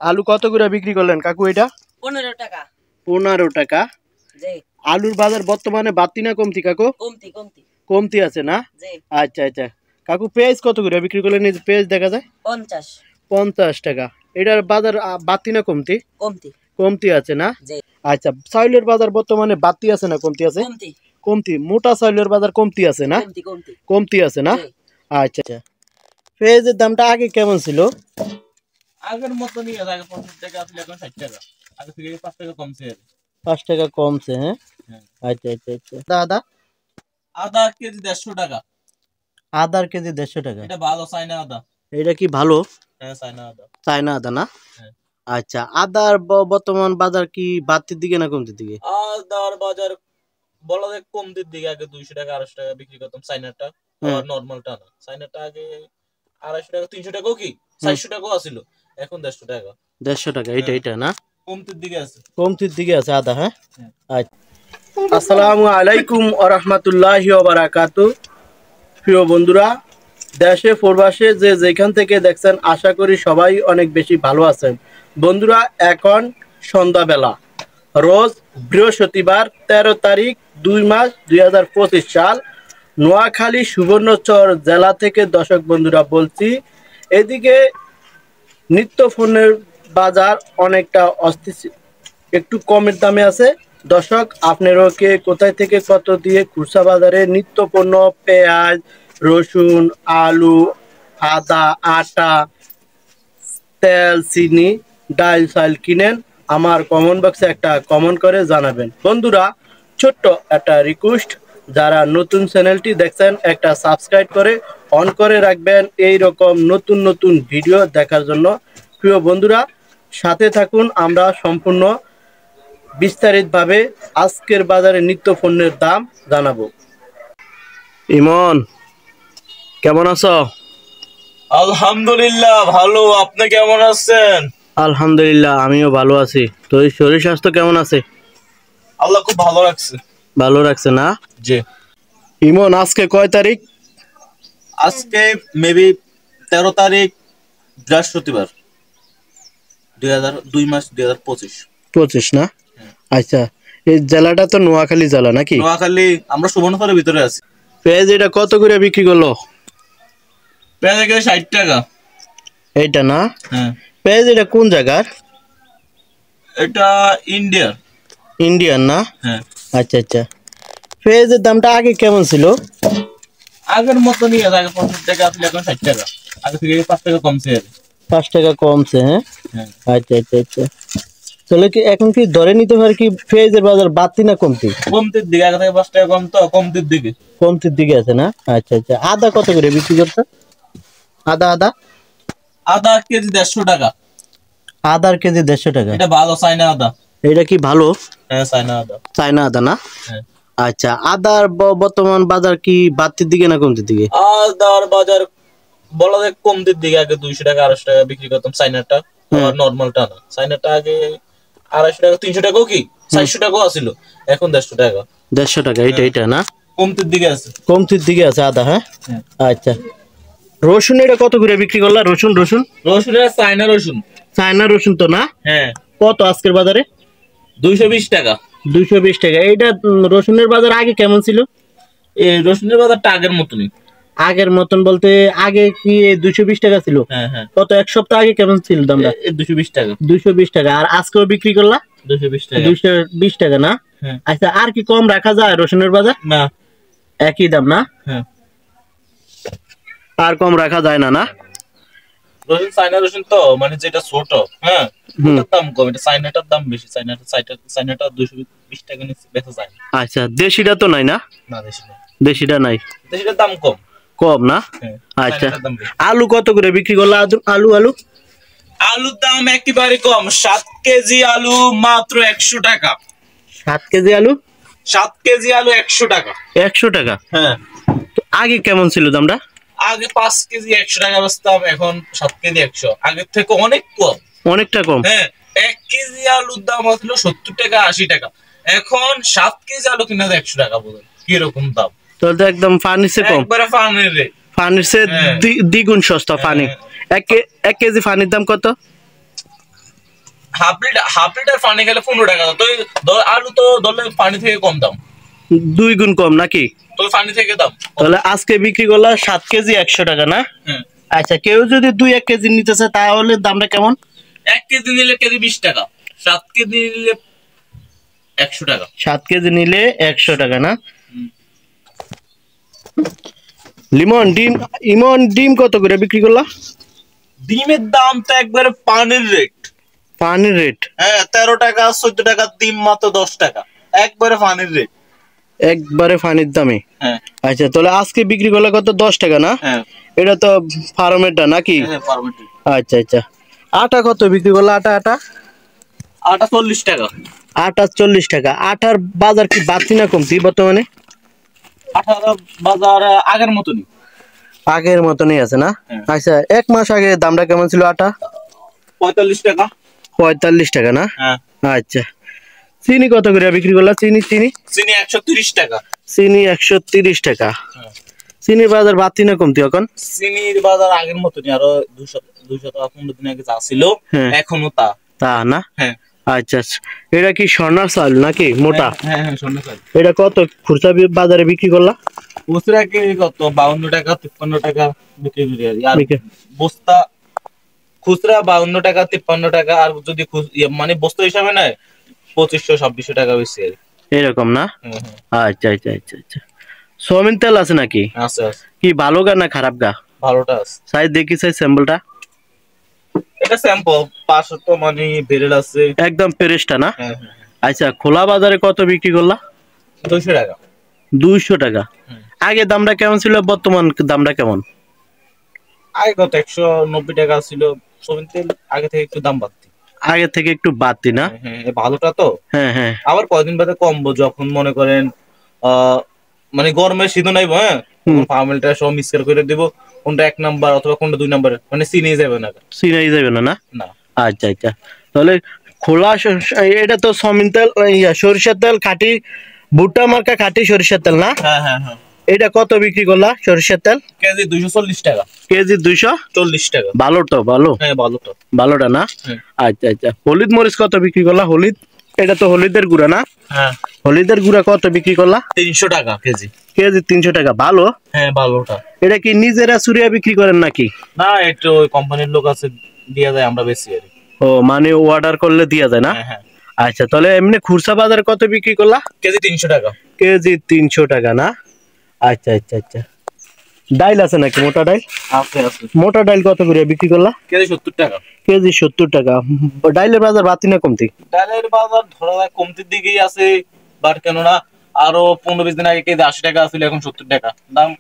আলু কত করে বিক্রি করলেন কাকু এটা? 15 টাকা। 15 টাকা। জি। আলুর বাজার বর্তমানে বাড়তি না কমতি কাকু? কমতি। কমতি আছে না? জি। আচ্ছা আচ্ছা। কাকু পেঁয়াজ কত করে বিক্রি করলেন? এই পেঁয়াজ দেখা যায় 50। 50 টাকা। এটার বাজার বাড়তি না কমতি? কমতি আছে না? জি। আচ্ছা, চাউলের বাজার বর্তমানে বাড়তি আছে না কমতি আছে? কমতি। মোটা চাউলের বাজার কমতি আছে না? কমতি আছে না? আচ্ছা আচ্ছা। পেঁয়াজের দামটা আগে কেমন ছিল? আগের মতনই আছে, আগে 50 টাকা ছিল, এখন 60 টাকা। আগে থেকে 5 টাকা কমছে। 5 টাকা কমছে, হ্যাঁ? আচ্ছা আচ্ছা আচ্ছা। দাদা আদা কেজি 150 টাকা। আদার কেজি 150 টাকা। এটা ভালো চাইনা আদা। এটা কি ভালো? হ্যাঁ, চাইনা আদা। চাইনা আদা না? হ্যাঁ। আচ্ছা, আদার বর্তমান বাজার কি বাড়তির দিকে না কমতির দিকে? আদার বাজার বলা যায় কমতির দিকে। আগে 200 টাকা 250 টাকা বিক্রি করতাম চাইনাটা, আর নরমালটা না। চাইনাটা আগে 250 টাকা 300 টাকাও কি 400 টাকাও আছিল, এখন 150 টাকা। 150 টাকা। এটা না? কমতির দিকে আছে। কমতির দিকে আছে আদা, হ্যাঁ? আচ্ছা। আসসালামু আলাইকুম ওয়া রাহমাতুল্লাহি ওয়া বারাকাতুহু। প্রিয় বন্ধুরা, দেশে প্রবাসে যে যেখান থেকে দেখছেন, আশা করি সবাই অনেক বেশি ভালো আছেন। বন্ধুরা, এখন সন্ধ্যাবেলা, রোজ বৃহস্পতিবার, 13 তারিখ 2 মাস 2025 সাল, নোয়াখালী সুবর্ণচর জেলা থেকে দর্শক বন্ধুরা বলছি। এদিকে নিত্য পণ্যের বাজার অনেকটা অস্থির, একটু কমের দামে আছে। দর্শক, আপনারাও কে কোথায় থেকে কত দিয়ে খুচরা বাজারে নিত্য পণ্য, পেঁয়াজ, রসুন, আলু, আদা, আটা, তেল, চিনি, ডাল, চাল কিনেন, আমার কমেন্ট বক্সে একটা কমেন্ট করে জানাবেন। বন্ধুরা, ছোট্ট একটা রিকোয়েস্ট, যারা নতুন চ্যানেলটি দেখছেন একটা সাবস্ক্রাইব করে অন করে রাখবেন এই রকম নতুন নতুন ভিডিও দেখার জন্য। প্রিয় বন্ধুরা, সাথে থাকুন, আমরা সম্পূর্ণ বিস্তারিতভাবে আজকের বাজারে নিত্য পণ্যের দাম জানাবো। ইমন, কেমন আছো? আলহামদুলিল্লাহ ভালো। আপনি কেমন আছেন? আলহামদুলিল্লাহ, আমিও ভালো আছি। তো শরীর স্বাস্থ্য কেমন আছে? আল্লাহ খুব ভালো রাখছে। ভালো রাখছে না? জি। ইমন, আজকে কয় তারিখ? আজকে মেবি 13 তারিখ, বৃহস্পতিবার, 2 মাস 2025 না? আচ্ছা, এই জেলাটা তো নোয়াখালী জেলা নাকি? নোয়াখালী, আমরা সুবর্ণচরের ভিতরে আছি। পেঁয়াজ এটা কত করে বিক্রি করলো? পেঁয়াজ 60 টাকা। এইটা না? হ্যাঁ। পেঁয়াজ এটা কোন জায়গার? এটা ইন্ডিয়ান না? হ্যাঁ। আচ্ছা আচ্ছা। পেঁয়াজের দামটা আগে কেমন ছিল? আগের মতনই আছে, আগে 50 টাকা ছিল, এখন 60 টাকা। আগে থেকে 5 টাকা কমছে। 5 টাকা কমছে, হ্যাঁ? আচ্ছা আচ্ছা আচ্ছা। তাহলে কি এখন কি ধরে নিতে পারে কি পেঁয়াজের বাজার বাড়তি না কমতি? কমতির দিকে। আগে থেকে 5 টাকা কম, তো কমতির দিকে। কমতির দিকে আছে না? আচ্ছা আচ্ছা। আদা কত করে বিক্রি করছে? আদা কেজি 150 টাকা। আদার কেজি 150 টাকা। এটা ভালো চাইনা আদা। এটা কি ভালো? হ্যাঁ, চাইনা আদা। চাইনা আদা না? হ্যাঁ। আচ্ছা, আদার বর্তমান বাজার কি বাড়তির দিকে না কমতির দিকে? আদার বাজার বলা যায় কমতির দিকে। আগে 200 টাকা 250 টাকা বিক্রি করতাম চাইনাটা, আর নরমালটা না। চাইনাটা আগে 250 টাকা 300 টাকাও কি 400 টাকাও আছিল, এখন 150 টাকা। 150 টাকা। এটা না? কমতির দিকে আছে। কমতির দিকে আছে আদা, হ্যাঁ? আচ্ছা। রসুন এটা কত করে বিক্রি করলা? রসুন চায়না রসুন তো না? হ্যাঁ। কত আজকের বাজারে? 220 টাকা। 220 টাকা। এইটা রসুনের বাজার আগে কেমন ছিল? এই রসুনের বাজারটা আগের মতনই। আগের মতন বলতে আগে কি 220 টাকা ছিল? হ্যাঁ হ্যাঁ। কত এক সপ্তাহ আগে কেমন ছিল দামটা? 220 টাকা। 220 টাকা। আর আজকেও বিক্রি করলা 220 টাকা। 220 টাকা না? আচ্ছা, আর কি কম রাখা যায় রসুনের বাজার? না, একই দাম না? হ্যাঁ। আর কম রাখা যায় না? না, রসুন চায়না রসুন তো, মানে যেটা ছোট, হ্যাঁ, ওটার দাম কম। এটা চায়নাটার দাম বেশি। চায়নাটা 220 টাকা নিচে বেচা যায়। আচ্ছা, দেশিটা তো নাই না? না, দেশি না। দেশিটা নাই। দেশিটার দাম কম না? আচ্ছা, দাম। আলু কত করে বিক্রি করলা? আলুর দাম একেবারে কম। 7 কেজি আলু মাত্র 100 টাকা। 7 কেজি আলু? 7 কেজি আলু 100 টাকা। 100 টাকা? হ্যাঁ। তো আগে কেমন ছিল দামটা? আগে 5 কেজি 100 টাকা বেচতাম, এখন 7 কেজি 100। আগের থেকে অনেক কম। অনেকটা কম? হ্যাঁ। 1 কেজি আলুর দাম হচ্ছিল 70 টাকা 80 টাকা, এখন 7 কেজি আলু কিনা 100 টাকা। বলেন কিরকম দাম? তাহলে তো একদম ফার্নিসে কম। একবারে ফার্নিসে দ্বিগুণ সস্তা। ফানি 1 কেজি ফানির দাম কত? হাফ লিটার পানি খেলে 15 টাকা, তো আলু তো ধরলে পানি থেকে কম দাম, 2 গুণ কম নাকি? তো পানি থেকে দাম। তাহলে আজকে বিক্রি করলা 7 কেজি 100 টাকা না? হ্যাঁ। আচ্ছা, কেউ যদি 2-1 কেজি নিতে চায় তাহলে দামটা কেমন? 1 কেজি নিলে কেজি 20 টাকা, 7 কেজি নিলে 100 টাকা। 7 কেজি নিলে 100 টাকা না? ইমন ডিম কত করে বিক্রি করলা? ডিমের দাম তো একবারে পানির রেট। পানির রেট? হ্যাঁ, 13 টাকা 14 টাকা, ডিম মাত্র 10 টাকা, একবারে পানির রেট। একবারে পানির দামে? হ্যাঁ। আচ্ছা, তাহলে আজকে বিক্রি করলা কত? 10 টাকা না? হ্যাঁ। এটা তো ফার্মেরটা নাকি? হ্যাঁ, ফার্মের। আচ্ছা আচ্ছা। আটা কত বিক্রি করলা? আটা 40 টাকা। আটা 40 টাকা। আটার বাজার কি বাড়তি না কমতি বর্তমানে? আটার বাজার আগের মতনই। আগের মতনই আছে না? হ্যাঁ। আচ্ছা, 1 মাস আগে দামটা কেমন ছিল আটা? 45 টাকা। 45 টাকা না? হ্যাঁ। আচ্ছা, চিনি কত করে বিক্রি করলা? চিনি 130 টাকা। চিনি 130 টাকা। হ্যাঁ। চিনির বাজার বাড়তি না কমতি এখন? চিনির বাজার আগের মতনই, আরো 200 টাকা 15 দিন আগে যা ছিল এখনো তা না? হ্যাঁ। আচ্ছা, এটা কি স্বর্ণার চাল নাকি মোটা? হ্যাঁ হ্যাঁ, স্বর্ণার চাল। এটা কত খুচরা বাজারে বিক্রি করলা? খুচরা কি কত 52 টাকা 53 টাকা বিক্রি করি। আর বস্তা খুচরা 52 টাকা 53 টাকা, আর যদি মানে বস্তা হিসাবে নেয় 2500 2600 টাকা বেশি এরকম না? আচ্ছা আচ্ছা আচ্ছা আচ্ছা। সোয়াবিন তেল আছে নাকি? আছে আছে। কি ভালো গা না খারাপ গা? ভালোটা আছে। সাইজ দেখি, সাইজ স্যাম্পলটা। এটা স্যাম্পল 500 তো মানে বেরেল আছে একদম ফ্রেশটা না? হ্যাঁ। আচ্ছা, খোলা বাজারে কত বিক্রি করলা? 200 টাকা। 200 টাকা। আগে দামটা কেমন ছিল, বর্তমান দামটা কেমন? আগে কত 190 টাকা ছিল সোয়াবিন তেল, আগে থেকে একটু দাম বাড়তি। আগে থেকে একটু বাড়তি না? হ্যাঁ, ভালোটা তো। হ্যাঁ হ্যাঁ। আবার কয়দিন বাদে কমবো, যখন মনে করেন মানে গরমের সিজন আইবো। হ্যাঁ, ফার্মেলটা সব মিক্সচার করে দিব, কোনটা 1 নাম্বার অথবা কোনটা 2 নাম্বার, মানে চিনি যাবে না। চিনাই যাবে না? না। আচ্ছা আচ্ছা। তাহলে খোলা এটা তো সয়াবিন তেল, সরিষার তেল, খাঁটি ভুট্টা মার্কা খাঁটি সরিষার তেল না? হ্যাঁ হ্যাঁ হ্যাঁ। এটা কত বিক্রি করলা সরিষার তেল? কেজি 240 টাকা। কেজি 240 টাকা। ভালো তো? ভালো? হ্যাঁ, ভালোটা। ভালোটা না? আচ্ছা আচ্ছা। হলুদ মরিচ কত বিক্রি করলা? হলুদ, এটা তো হলুদের গুঁড়া না? হ্যাঁ। হলুদের গুঁড়া কত বিক্রি করলা? 300 টাকা কেজি। কেজি 300 টাকা। ভালো? হ্যাঁ, ভালোটা। এটা কি নিজেরা চুরিয়া বিক্রি করেন নাকি? না, এটা ওই কোম্পানির লোক আছে, দিয়া যায়, আমরা বেশি আর। ও, মানে অর্ডার করলে দিয়া যায় না? হ্যাঁ। আচ্ছা, তাহলে এমনি খুচরা বাজার কত বিক্রি করলা? কেজি 300 টাকা। কেজি 300 টাকা না? আচ্ছা আচ্ছা আচ্ছা। ডাইল আছে নাকি? মোটা ডাইল আছে আছে। মোটা ডাইল কত করে বিক্রি করলা? কেজি 70 টাকা। কেজি 70 টাকা। ডাইলের বাজার বাড়তি না কমতি? ডালের বাজার ধরা যায় কমতির দিকেই আছে, বাট কেননা আরো 15-20 দিন আগে কেজি 80 টাকা ছিল, এখন 70 টাকা দাম।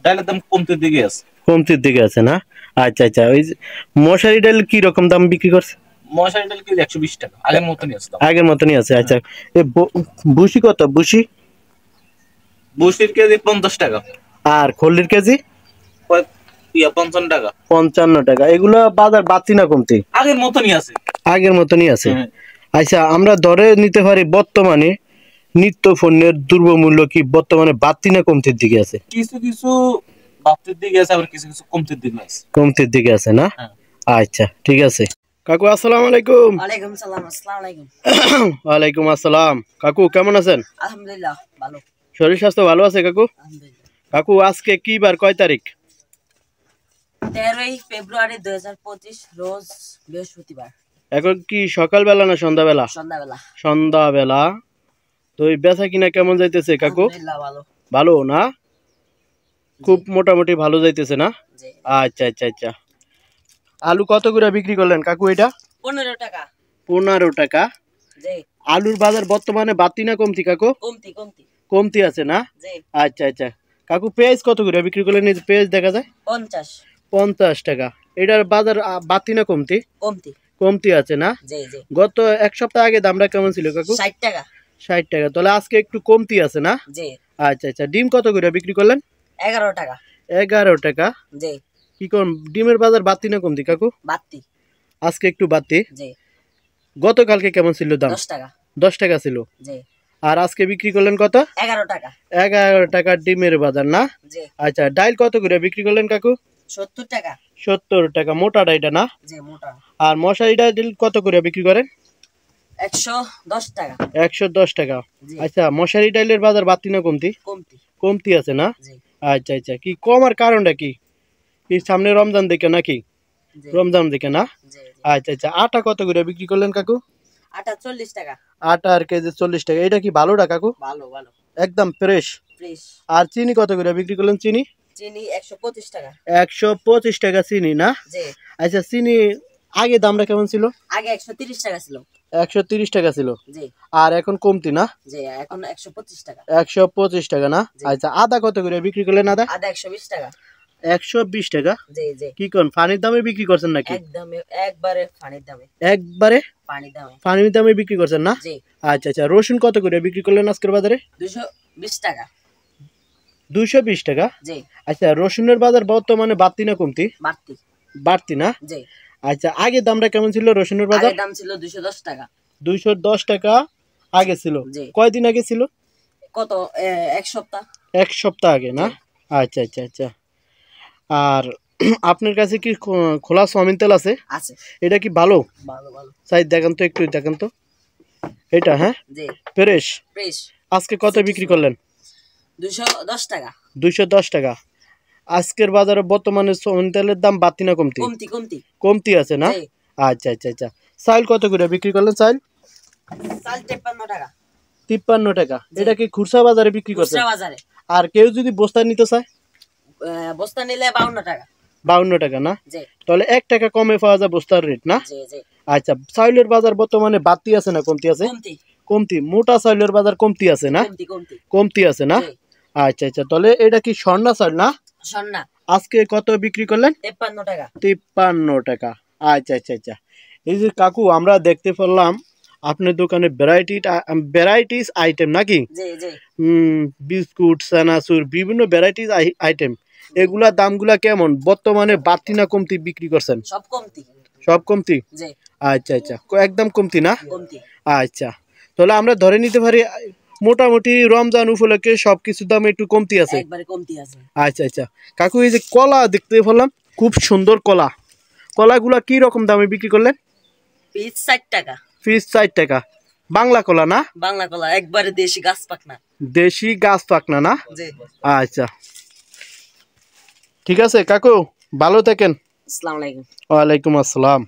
ডালের দাম কমতির দিকে আছে। কমতির দিকে আছে না? আচ্ছা আচ্ছা। ওই মশারি ডাল কি রকম দাম বিক্রি করছে? মশারি ডাল কেজি 120 টাকা, আগের মতনই আছে দাম। আগের মতনই আছে। আচ্ছা, ভুসি কত? বুসির কেজি 50 টাকা। আর খল্লির কেজি? 55 টাকা। 55 টাকা। এগুলা বাজার বাড়তি না কমতি? আগের মতনই আছে। আগের মতনই আছে। আচ্ছা, আমরা ধরে নিতে পারি বর্তমানে নিত্য পণ্যের দ্রব্যমূল্য কি বর্তমানে বাড়তি না কমতির দিকে আছে? কিছু কিছু বাড়তির দিকে আছে, আবার কিছু কিছু কমতির দিকে আছে। কমতির দিকে আছে না? আচ্ছা, ঠিক আছে। কাকু আসসালামু আলাইকুম। ওয়ালাইকুম সালাম। আসসালামু আলাইকুম। ওয়ালাইকুম আসসালাম। কাকু কেমন আছেন? আলহামদুলিল্লাহ ভালো। শরীর স্বাস্থ্য ভালো আছে কাকু? আলহামদুলিল্লাহ। কাকু আজকে কি বার, কয় তারিখ? 13ই ফেব্রুয়ারি 2025, রোজ বৃহস্পতিবার। এখন কি সকালবেলা না সন্ধ্যাবেলা? সন্ধ্যাবেলা। সন্ধ্যাবেলা। তো এই বেচা কিনা কেমন যাইতেছে কাকু? আলহামদুলিল্লাহ ভালো। ভালো না? খুব মোটামুটি ভালো যাইতেছে না? জি। আচ্ছা আচ্ছা আচ্ছা। আলু কত করে বিক্রি করলেন কাকু এটা? 15 টাকা। 15 টাকা। জি। আলুর বাজার বর্তমানে বাড়তি না কমতি কাকু? কমতি কমতি। কমতি আছে না? জি। আচ্ছা আচ্ছা। কাকু পেঁয়াজ কত করে বিক্রি করলেন? এই পেঁয়াজ দেখা যায় 50। 50 টাকা। এটার বাজার বাড়তি না কমতি? কমতি। কমতি আছে না? জি জি। গত এক সপ্তাহ আগে দামটা কেমন ছিল কাকু? 60 টাকা। 60 টাকা। তাহলে আজকে একটু কমতি আছে না? জি। আচ্ছা আচ্ছা। ডিম কত করে বিক্রি করলেন? 11 টাকা। 11 টাকা। জি। কি কোন ডিমের বাজার বাড়তি না কমতি কাকু? বাড়তি। আজকে একটু বাড়তি। জি। গতকালকে কেমন ছিল দাম? 10 টাকা। 10 টাকা ছিল। জি। আর আজকে বিক্রি করলেন কত? 11 টাকা। 11 টাকা ডিমের বাজার না? জি। আচ্ছা, ডাইল কত করে বিক্রি করলেন কাকু? 70 টাকা। 70 টাকা মোটাটা এটা না? জি মোটা। আর মশারিটা কত করে বিক্রি করেন? 110 টাকা। 110 টাকা। জি। আচ্ছা মশারি ডাইলের বাজার বাড়তি না কমতি? কমতি। কমতি আছে না? জি। আচ্ছা আচ্ছা, কি কমার কারণটা কি? কি সামনে রমজান দেখে নাকি? জি। রমজান দেখে না? জি। আচ্ছা আচ্ছা, আটা কত করে বিক্রি করলেন কাকু? আটা 40 টাকা। আটা আর কেজি 40 টাকা। এটা কি ভালোটা কাকু? ভালো ভালো। একদম ফ্রেশ। ফ্রেশ। আর চিনি কত করে বিক্রি করলেন? চিনি চিনি 125 টাকা। 125 টাকা চিনি না? জি। আচ্ছা চিনি আগে দামটা কেমন ছিল? আগে 130 টাকা ছিল। 130 টাকা ছিল। জি। আর এখন কমতি না? জি এখন 125 টাকা। 125 টাকা না? আচ্ছা আদা কত করে বিক্রি করলেন? আদা আদা 120 টাকা। 120 টাকা। জি জি। কি কোন পানির দামে বিক্রি করছেন নাকি? একদম একবারে পানির দামে। একবারে পানির দামে। পানির দামে বিক্রি করছেন না? জি। আচ্ছা আচ্ছা, রসুন কত করে বিক্রি করলেন আজকের বাজারে? 220 টাকা। 220 টাকা। জি। আচ্ছা রসুনের বাজার বর্তমানে বাড়তি না কমতি? বাড়তি। বাড়তি না? জি। আচ্ছা আগে দামটা কেমন ছিল রসুনের বাজার? আগে দাম ছিল 210 টাকা। 210 টাকা আগে ছিল। জি। কয়দিন আগে ছিল? কত এক সপ্তাহ। এক সপ্তাহ আগে না? আচ্ছা আচ্ছা আচ্ছা। আর আপনার কাছে কি খোলা সয়াবিন তেল আছে? আছে। এটা কি ভালো? ভালো ভালো। চাই দেখান তো, একটু দেখান তো এটা। হ্যাঁ জি। ফ্রেশ। ফ্রেশ। আজকে কত বিক্রি করলেন? 210 টাকা। 210 টাকা। আজকের বাজারে বর্তমানে সয়াবিন তেলের দাম বাড়তি না কমতি? কমতি কমতি। কমতি আছে না? জি। আচ্ছা আচ্ছা আচ্ছা। চাল কত করে বিক্রি করলেন? চাল চাল 53 টাকা। 53 টাকা। জি। এটা কি খুচরা বাজারে বিক্রি করছেন? খুচরা বাজারে। আর কেউ যদি বস্তা নিতে চায়? বস্তা নিলে 52 টাকা। 52 টাকা না? জি। তাহলে 1 টাকা কমে পাওয়া যায় বস্তার রেট না? জি জি। আচ্ছা চাউলের বাজার বর্তমানে বাড়তি আছে না কমতি আছে? কমতি। কমতি। মোটা চাউলের বাজার কমতি আছে না? কমতি কমতি। কমতি আছে না? জি। আচ্ছা আচ্ছা, তাহলে এটা কি স্বর্ণা চাল না? সন্না আজকে কত বিক্রি করলেন? 53 টাকা। 53 টাকা। আচ্ছা আচ্ছা আচ্ছা। এই যে কাকু আমরা দেখতে পেলাম আপনার দোকানে ভ্যারাইটিস আইটেম নাকি? জি জি। বিস্কুট চানাচুর বিভিন্ন ভ্যারাইটিস আইটেম, এগুলা দামগুলা কেমন বর্তমানে বাড়তি না কমতি বিক্রি করছেন? সব কমতি। সব কমতি। জি। আচ্ছা আচ্ছা, একদম কমতি না? কমতি। আচ্ছা তাহলে আমরা ধরে নিতে পারি মোটামুটি রমজান উপলক্ষে সবকিছুর দাম একটু কমতি আছে। একবারে কমতি আছে। আচ্ছা আচ্ছা কাকু, এই যে কলা দেখতে পেলাম, খুব সুন্দর কলা, কলাগুলা কি রকম দামে বিক্রি করলেন? পিস 60 টাকা। পিস 60 টাকা। বাংলা কলা না? বাংলা কলা একবারে দেশি গাছ পাকনা। দেশি গাছ পাকনা না? জি। আচ্ছা ঠিক আছে কাকু, ভালো থাকেন। আসসালামু আলাইকুম। ওয়ালাইকুম আসসালাম।